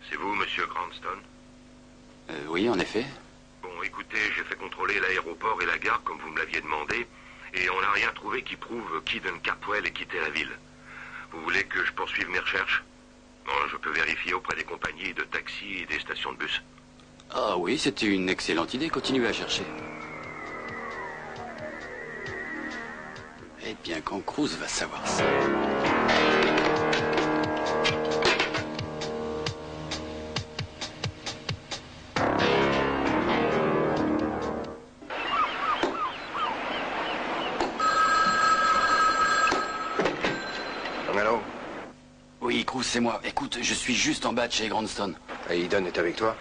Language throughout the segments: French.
C'est vous, monsieur Cranston? Oui, en effet. Bon, écoutez, j'ai fait contrôler l'aéroport et la gare comme vous me l'aviez demandé, et on n'a rien trouvé qui prouve qu'Eden Cartwell ait quitté la ville. Vous voulez que je poursuive mes recherches? Bon, je peux vérifier auprès des compagnies de taxis et des stations de bus. Ah oui, c'était une excellente idée. Continuez à chercher. Eh bien, quand Cruz va savoir ça... Allô? Oui, Cruz, c'est moi. Écoute, je suis juste en bas de chez Cranston. Et Eden est avec toi?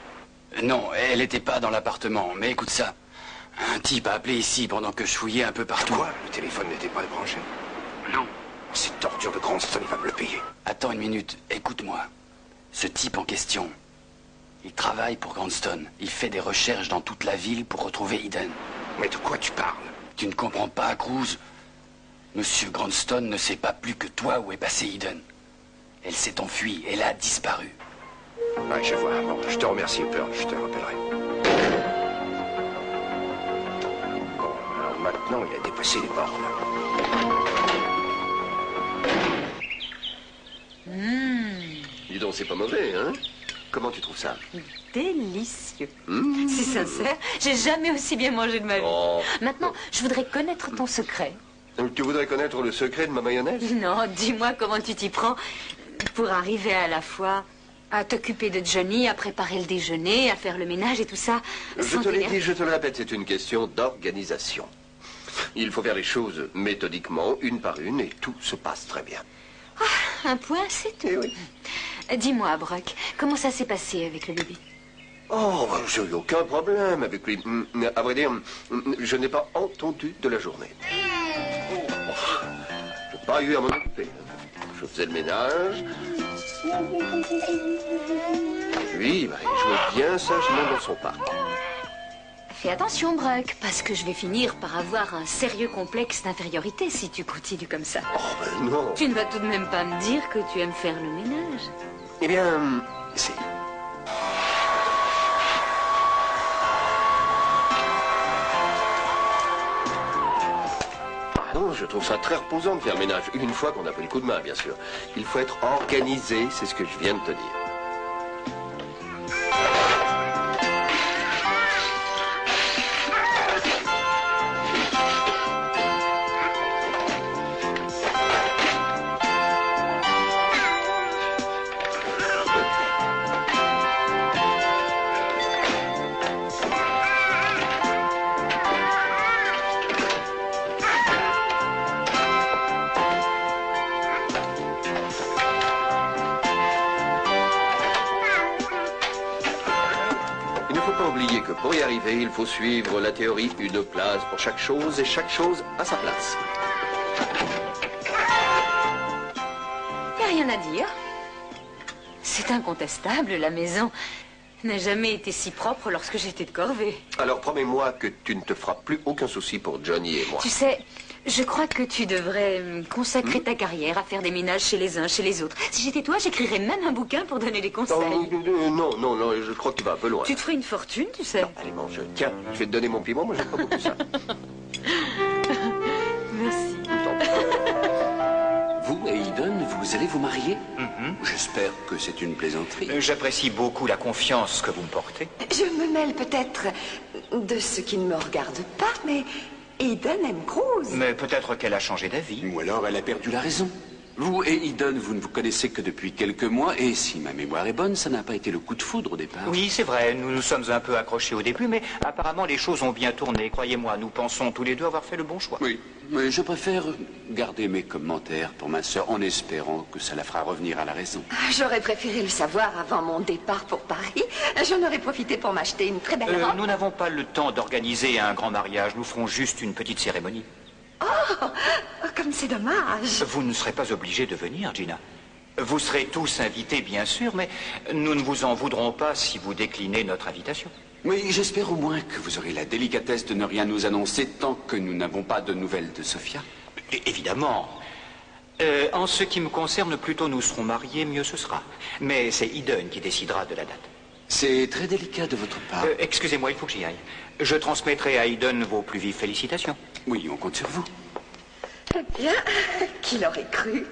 Non, elle n'était pas dans l'appartement. Mais écoute ça. Un type a appelé ici pendant que je fouillais un peu partout. Quoi? Le téléphone n'était pas débranché? Non. Cette torture de Cranston, il va me le payer. Attends une minute, écoute-moi. Ce type en question, il travaille pour Cranston. Il fait des recherches dans toute la ville pour retrouver Eden. Mais de quoi tu parles? Tu ne comprends pas, Cruz? Monsieur Cranston ne sait pas plus que toi où est passé Eden. Elle s'est enfuie, elle a disparu. Ouais, je vois. Bon, je te remercie, Pearl, je te rappellerai. Bon, alors maintenant, il a dépassé les bornes. Dis donc, c'est pas mauvais, hein? Comment tu trouves ça? Délicieux. C'est sincère, j'ai jamais aussi bien mangé de ma vie. Oh. Maintenant, je voudrais connaître ton secret. Tu voudrais connaître le secret de ma mayonnaise? Non, dis-moi comment tu t'y prends pour arriver à la fois à t'occuper de Johnny, à préparer le déjeuner, à faire le ménage et tout ça. Je te l'ai dit, je te le répète, c'est une question d'organisation. Il faut faire les choses méthodiquement, une par une, et tout se passe très bien. Un point, c'est tout. Eh oui. Dis-moi, Brock, comment ça s'est passé avec le bébé? Oh, j'ai eu aucun problème avec lui. À vrai dire, je n'ai pas entendu de la journée. Je n'ai pas eu à m'en occuper. Je faisais le ménage. Lui, il jouait bien sagement dans son parc. Fais attention, Brock, parce que je vais finir par avoir un sérieux complexe d'infériorité si tu continues comme ça. Oh, ben non. Tu ne vas tout de même pas me dire que tu aimes faire le ménage. Eh bien, si. Ah non, je trouve ça très reposant de faire le ménage. Une fois qu'on a pris le coup de main, bien sûr. Il faut être organisé, c'est ce que je viens de te dire. Pour y arriver, il faut suivre la théorie, une place pour chaque chose et chaque chose à sa place. Y a rien à dire. C'est incontestable, la maison n'a jamais été si propre lorsque j'étais de corvée. Alors promets-moi que tu ne te feras plus aucun souci pour Johnny et moi. Tu sais, je crois que tu devrais consacrer ta carrière à faire des ménages chez les uns, chez les autres. Si j'étais toi, j'écrirais même un bouquin pour donner des conseils. Non, je crois que tu vas un peu loin. Tu te ferais une fortune, tu sais. Non, allez, mange. Tiens, je vais te donner mon piment, moi j'aime pas beaucoup ça. Merci. Vous et Eden, vous allez vous marier? J'espère que c'est une plaisanterie. J'apprécie beaucoup la confiance que vous me portez. Je me mêle peut-être de ce qui ne me regarde pas, mais Eden aime Cruz. Mais peut-être qu'elle a changé d'avis. Ou alors elle a perdu la raison. Vous et Eden, vous ne vous connaissez que depuis quelques mois, et si ma mémoire est bonne, ça n'a pas été le coup de foudre au départ. Oui, c'est vrai, nous nous sommes un peu accrochés au début, mais apparemment les choses ont bien tourné. Croyez-moi, nous pensons tous les deux avoir fait le bon choix. Oui, mais je préfère garder mes commentaires pour ma sœur en espérant que ça la fera revenir à la raison. J'aurais préféré le savoir avant mon départ pour Paris. J'en aurais profité pour m'acheter une très belle robe. Nous n'avons pas le temps d'organiser un grand mariage, nous ferons juste une petite cérémonie. Oh, comme c'est dommage. Vous ne serez pas obligé de venir, Gina. Vous serez tous invités, bien sûr, mais nous ne vous en voudrons pas si vous déclinez notre invitation. Oui, j'espère au moins que vous aurez la délicatesse de ne rien nous annoncer tant que nous n'avons pas de nouvelles de Sophia. Évidemment. En ce qui me concerne, plus tôt nous serons mariés, mieux ce sera. Mais c'est Eden qui décidera de la date. C'est très délicat de votre part. Excusez-moi, il faut que j'y aille. Je transmettrai à Eden vos plus vives félicitations. Oui, on compte sur vous. Eh bien, qui l'aurait cru?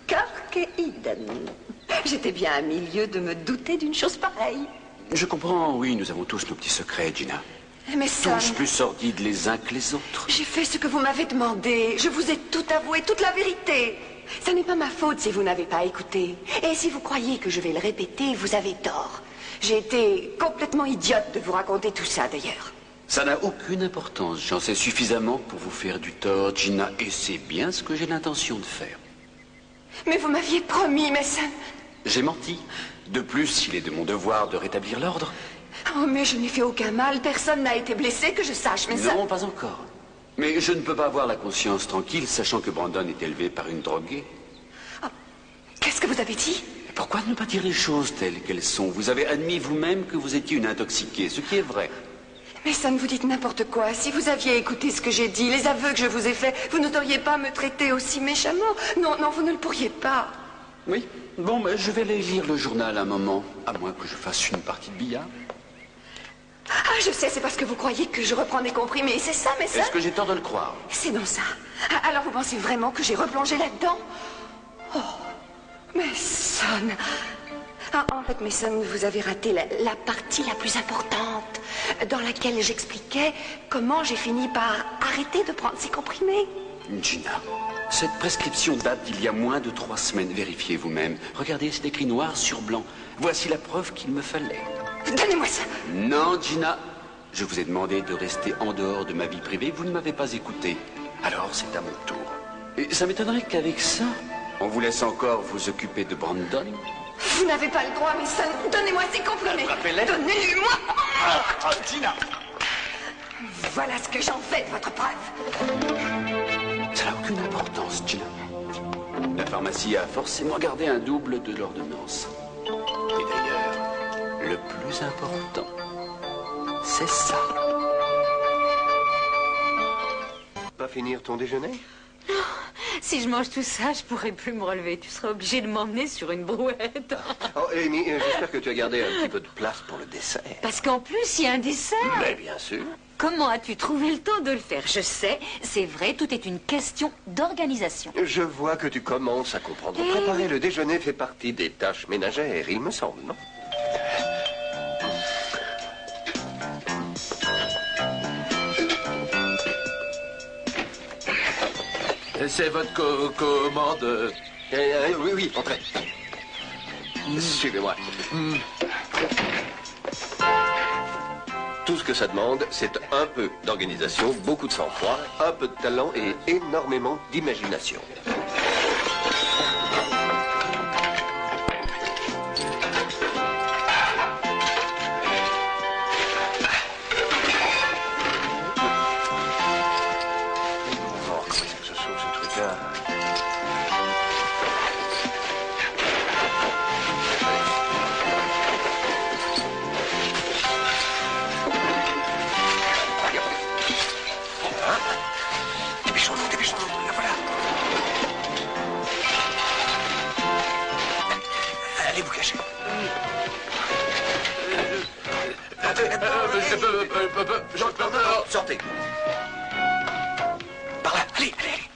Kirk et Eden. J'étais bien à milieu de me douter d'une chose pareille. Je comprends, oui, nous avons tous nos petits secrets, Gina. Mais ça... Tous plus sordides les uns que les autres. J'ai fait ce que vous m'avez demandé. Je vous ai tout avoué, toute la vérité. Ça n'est pas ma faute si vous n'avez pas écouté. Et si vous croyez que je vais le répéter, vous avez tort. J'ai été complètement idiote de vous raconter tout ça, d'ailleurs. Ça n'a aucune importance. J'en sais suffisamment pour vous faire du tort, Gina. Et c'est bien ce que j'ai l'intention de faire. Mais vous m'aviez promis, mais ça... J'ai menti. De plus, il est de mon devoir de rétablir l'ordre. Oh, mais je n'ai fait aucun mal. Personne n'a été blessé, que je sache, mais ça... Non, pas encore. Mais je ne peux pas avoir la conscience tranquille, sachant que Brandon est élevé par une droguée. Oh, qu'est-ce que vous avez dit? Et pourquoi ne pas dire les choses telles qu'elles sont? Vous avez admis vous-même que vous étiez une intoxiquée, ce qui est vrai. Mais ça, ne vous dites n'importe quoi. Si vous aviez écouté ce que j'ai dit, les aveux que je vous ai faits, vous n'oseriez pas me traiter aussi méchamment. Non, non, vous ne le pourriez pas. Oui. Bon, mais je vais aller lire le journal un moment, à moins que je fasse une partie de billard. Ah, je sais, c'est parce que vous croyez que je reprends des comprimés. C'est ça, mais ça... Est-ce que j'ai tort de le croire? C'est non ça. Ah, alors vous pensez vraiment que j'ai replongé là-dedans? Oh, Mason. Ah, en fait, Mason, vous avez raté la partie la plus importante, dans laquelle j'expliquais comment j'ai fini par arrêter de prendre ces comprimés. Gina, cette prescription date d'il y a moins de 3 semaines. Vérifiez vous-même. Regardez, c'est écrit noir sur blanc. Voici la preuve qu'il me fallait. Donnez-moi ça. Non, Gina. Je vous ai demandé de rester en dehors de ma vie privée. Vous ne m'avez pas écouté. Alors, c'est à mon tour. Et ça m'étonnerait qu'avec ça, on vous laisse encore vous occuper de Brandon. Vous n'avez pas le droit, Mason. Donnez-moi ces comprimés. Donnez-les-moi. Gina. Voilà ce que j'en fais de votre preuve. Ça n'a aucune importance, Gina. La pharmacie a forcément gardé un double de l'ordonnance. Et d'ailleurs, le plus important, c'est ça. Pas finir ton déjeuner? Non, si je mange tout ça, je pourrais plus me relever. Tu seras obligé de m'emmener sur une brouette. Oh, Amy, j'espère que tu as gardé un petit peu de place pour le dessert. Parce qu'en plus, il y a un dessert. Mais bien sûr. Comment as-tu trouvé le temps de le faire? Je sais, c'est vrai, tout est une question d'organisation. Je vois que tu commences à comprendre. Préparer le déjeuner fait partie des tâches ménagères, il me semble, non? C'est votre commande. Oui, oui, entrez. Suivez-moi. Tout ce que ça demande, c'est un peu d'organisation, beaucoup de sang-froid, un peu de talent et énormément d'imagination. Oh, comment est-ce que ça sauve ce truc-là? Dépêchons-nous, dépêchons-nous, la voilà. Allez vous cacher. Sortez. Par là, allez, allez, allez.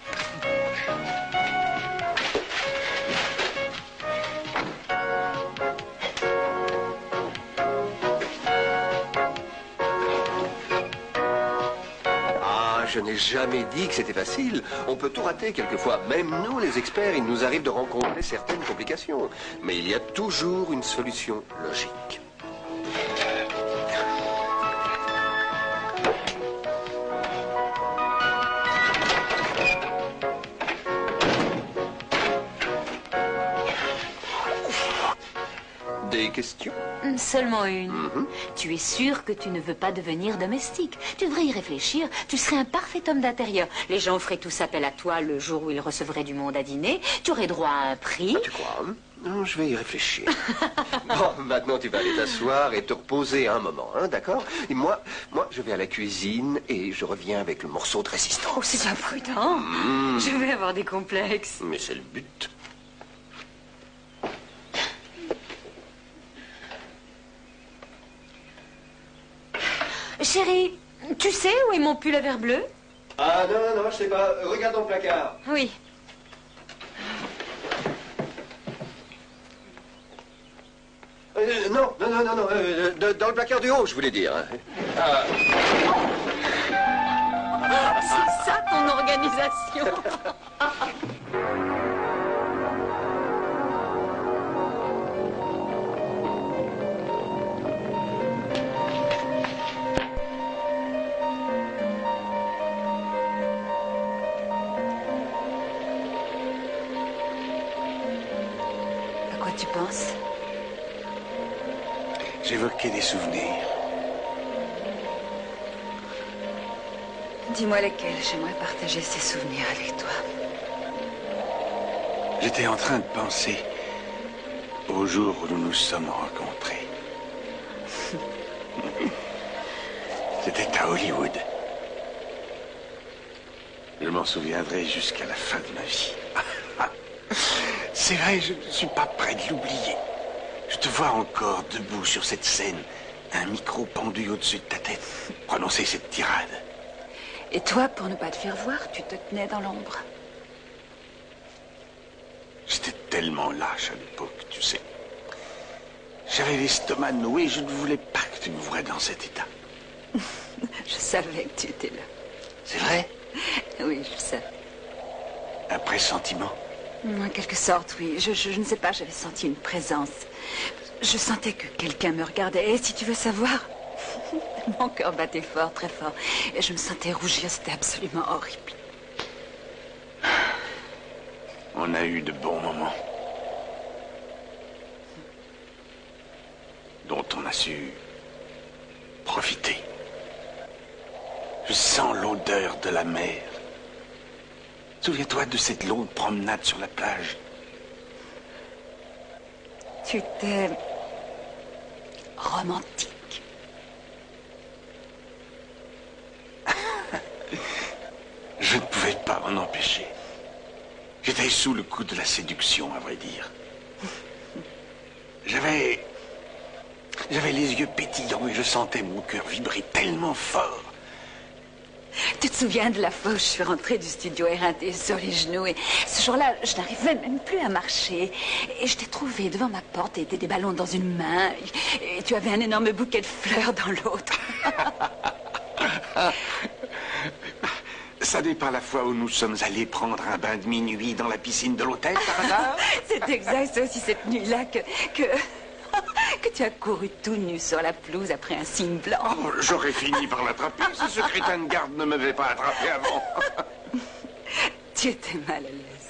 Ah, je n'ai jamais dit que c'était facile. On peut tout rater quelquefois. Même nous, les experts, il nous arrive de rencontrer certaines complications. Mais il y a toujours une solution logique. Des questions? Seulement une. Tu es sûr que tu ne veux pas devenir domestique? Tu devrais y réfléchir. Tu serais un parfait homme d'intérieur. Les gens feraient tous appel à toi le jour où ils recevraient du monde à dîner. Tu aurais droit à un prix. Ah, tu crois, hein? Non, je vais y réfléchir. Bon, maintenant tu vas aller t'asseoir et te reposer un moment, hein, d'accord? Et moi, je vais à la cuisine et je reviens avec le morceau de résistance. Oh, c'est imprudent. Je vais avoir des complexes. Mais c'est le but. Chérie, tu sais où est mon pull à verre bleu? Ah non, je sais pas. Regarde dans le placard. Oui. Non. Dans le placard du haut, je voulais dire. C'est ça ton organisation. À quoi tu penses? J'évoquais des souvenirs. Dis-moi lesquels. J'aimerais partager ces souvenirs avec toi. J'étais en train de penser au jour où nous nous sommes rencontrés. C'était à Hollywood. Je m'en souviendrai jusqu'à la fin de ma vie. C'est vrai, je ne suis pas prêt de l'oublier. Je te vois encore debout sur cette scène, un micro pendu au-dessus de ta tête, prononcer cette tirade. Et toi, pour ne pas te faire voir, tu te tenais dans l'ombre. J'étais tellement lâche à l'époque, tu sais. J'avais l'estomac noué, je ne voulais pas que tu me voies dans cet état. Je savais que tu étais là. C'est vrai? Oui, je sais. Un pressentiment? En quelque sorte, oui. Je ne sais pas, j'avais senti une présence. Je sentais que quelqu'un me regardait. Et si tu veux savoir, mon cœur battait fort, très fort. Et je me sentais rougir, c'était absolument horrible. On a eu de bons moments. Dont on a su profiter. Je sens l'odeur de la mer. Souviens-toi de cette longue promenade sur la plage. Tu étais romantique. Je ne pouvais pas m'en empêcher. J'étais sous le coup de la séduction, à vrai dire. J'avais les yeux pétillants et je sentais mon cœur vibrer tellement fort. Tu te souviens de la fois où je suis rentrée du studio éreinté sur les genoux et ce jour-là, je n'arrivais même plus à marcher. Et je t'ai trouvé devant ma porte et t'étais des ballons dans une main et tu avais un énorme bouquet de fleurs dans l'autre. Ça n'est pas la fois où nous sommes allés prendre un bain de minuit dans la piscine de l'hôtel, par hasard? C'est exact, c'est aussi cette nuit-là que tu as couru tout nu sur la pelouse après un cygne blanc. Oh, j'aurais fini par l'attraper si ce crétin de garde ne m'avait pas attrapé avant. Tu étais mal à l'aise.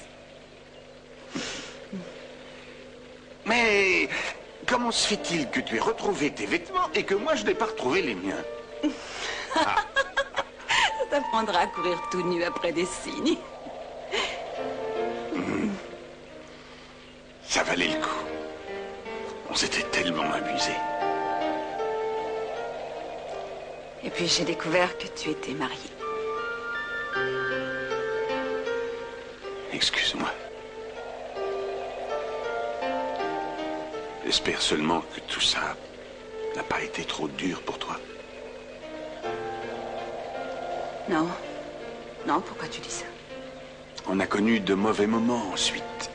Mais comment se fait-il que tu aies retrouvé tes vêtements et que moi je n'ai pas retrouvé les miens? Ça t'apprendra à courir tout nu après des cygnes. Ça valait le coup. On s'était tellement amusés. Et puis j'ai découvert que tu étais mariée. Excuse-moi. J'espère seulement que tout ça n'a pas été trop dur pour toi. Non. Non, pourquoi tu dis ça? On a connu de mauvais moments ensuite.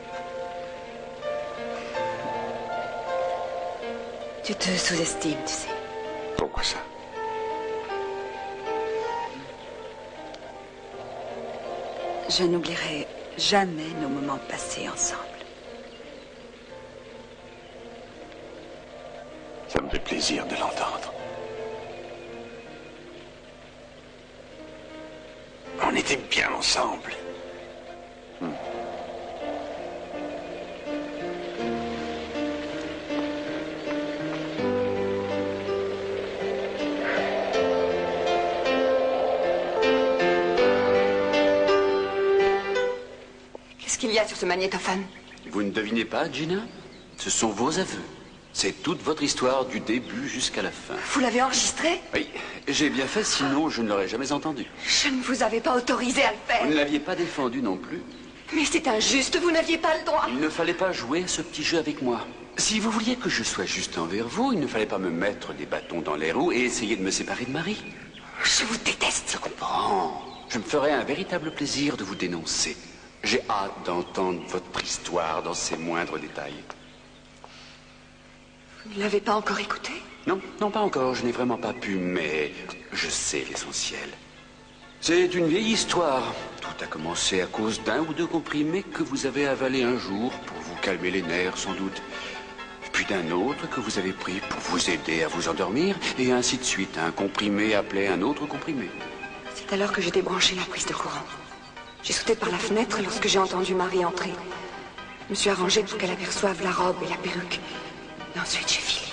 Tu te sous-estimes, tu sais. Pourquoi ça? Je n'oublierai jamais nos moments passés ensemble. Ça me fait plaisir de l'entendre. On était bien ensemble. Qu'est-ce qu'il y a sur ce magnétophone? Vous ne devinez pas, Gina? Ce sont vos aveux. C'est toute votre histoire du début jusqu'à la fin. Vous l'avez enregistré? Oui, j'ai bien fait, sinon je ne l'aurais jamais entendu. Je ne vous avais pas autorisé à le Vous faire. ne l'aviez pas défendu non plus. Mais c'est injuste, vous n'aviez pas le droit. Il ne fallait pas jouer à ce petit jeu avec moi. Si vous vouliez que je sois juste envers vous, il ne fallait pas me mettre des bâtons dans les roues et essayer de me séparer de Marie. Je vous déteste. Je comprends. Je me ferais un véritable plaisir de vous dénoncer. J'ai hâte d'entendre votre histoire dans ses moindres détails. Vous ne l'avez pas encore écouté? Non, non, pas encore. Je n'ai vraiment pas pu, mais je sais l'essentiel. C'est une vieille histoire. Tout a commencé à cause d'un ou deux comprimés que vous avez avalés un jour pour vous calmer les nerfs, sans doute. Puis d'un autre que vous avez pris pour vous aider à vous endormir, et ainsi de suite. Un comprimé appelait un autre comprimé. C'est alors que j'ai débranché la prise de courant. J'ai sauté par la fenêtre lorsque j'ai entendu Marie entrer. Je me suis arrangée pour qu'elle aperçoive la robe et la perruque. Et ensuite, j'ai filé.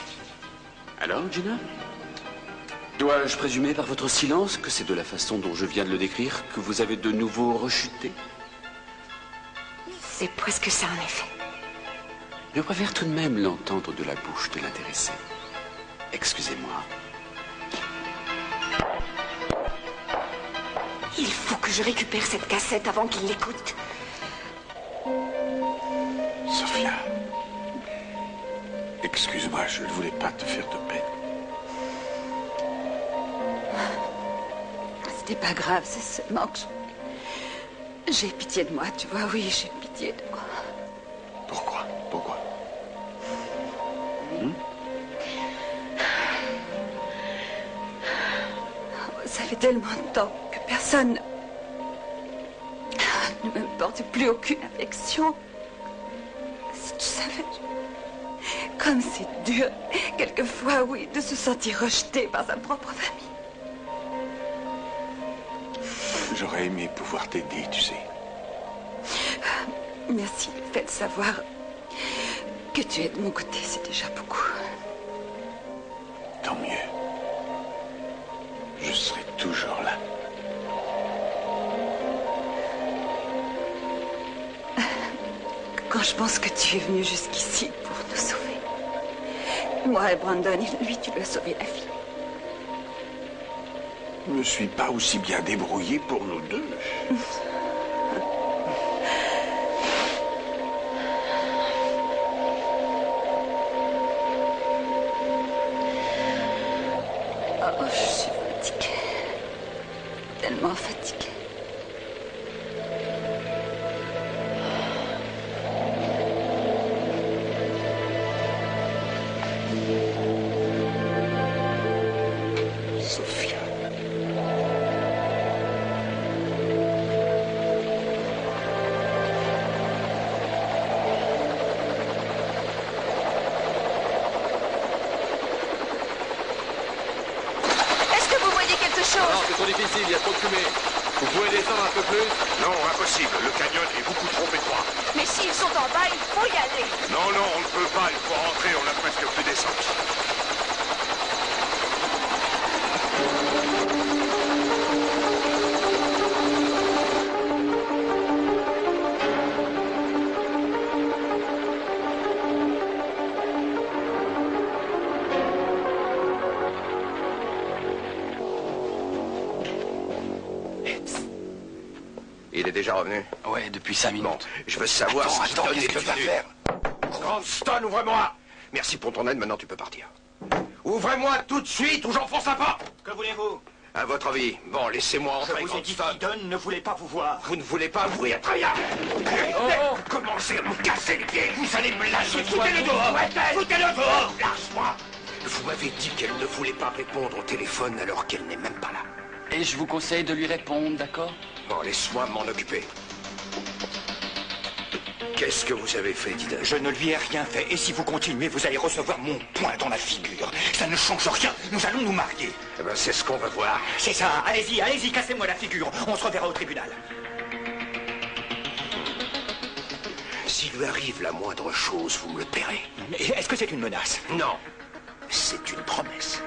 Alors, Gina? Dois-je présumer par votre silence que c'est de la façon dont je viens de le décrire que vous avez de nouveau rechuté? C'est presque ça, en effet. Je préfère tout de même l'entendre de la bouche de l'intéressé. Excusez-moi. Il faut que je récupère cette cassette avant qu'il l'écoute. Sophia, excuse-moi, je ne voulais pas te faire de peine. C'était pas grave, c'est seulement que j'ai pitié de moi, tu vois, oui, j'ai pitié de moi. Pourquoi? Pourquoi? Ça fait tellement de temps que personne ne me porte plus aucune affection. Si tu savais, comme c'est dur, quelquefois, oui, de se sentir rejeté par sa propre famille. J'aurais aimé pouvoir t'aider, tu sais. Merci, le fait de savoir que tu es de mon côté, c'est déjà beaucoup. Tant mieux. Je serai toujours là. Quand je pense que tu es venu jusqu'ici pour nous sauver. Moi et Brandon, lui, tu lui as sauvé la vie. Je ne suis pas aussi bien débrouillé pour nous deux. Oh, je suis fatiguée. Tellement fatiguée. Sophia. Est-ce que vous voyez quelque chose? Non, c'est trop difficile, il y a trop de fumée. Vous pouvez descendre un peu plus? Non, impossible. Le canyon est beaucoup trop étroit. Mais s'ils sont en bas, il faut y aller. Non, non, on ne peut pas. Il faut rentrer. On n'a presque plus d'essence. Il est déjà revenu? Ouais, depuis 5 minutes. Bon, je veux savoir Attends, ce qu'il donne qu'est-ce des que tu vas minutes. faire? Cranston, ouvre-moi! Merci pour ton aide, maintenant tu peux partir. Ouvrez-moi tout de suite ou j'enfonce la porte! Que voulez-vous? À votre avis. Bon, laissez-moi Je entrer, vous ai dit Cranston. qu'Eaton ne voulait pas vous voir. Vous ne voulez pas ouvrir, très bien. Oh. Vous commencez à me casser les pieds. Vous allez me lâcher. Foutez-le dehors. Foutez-le dehors. Lâche-moi. Vous m'avez dit qu'elle ne voulait pas répondre au téléphone alors qu'elle n'est même pas là. Et je vous conseille de lui répondre, d'accord? Bon, laisse-moi m'en occuper. Qu'est-ce que vous avez fait, Didon? Je ne lui ai rien fait. Et si vous continuez, vous allez recevoir mon poing dans la figure. Ça ne change rien. Nous allons nous marier. Eh ben, c'est ce qu'on va voir. C'est ça. Allez-y, allez-y, cassez-moi la figure. On se reverra au tribunal. S'il lui arrive la moindre chose, vous me le paierez. Est-ce que c'est une menace? Non, c'est une promesse.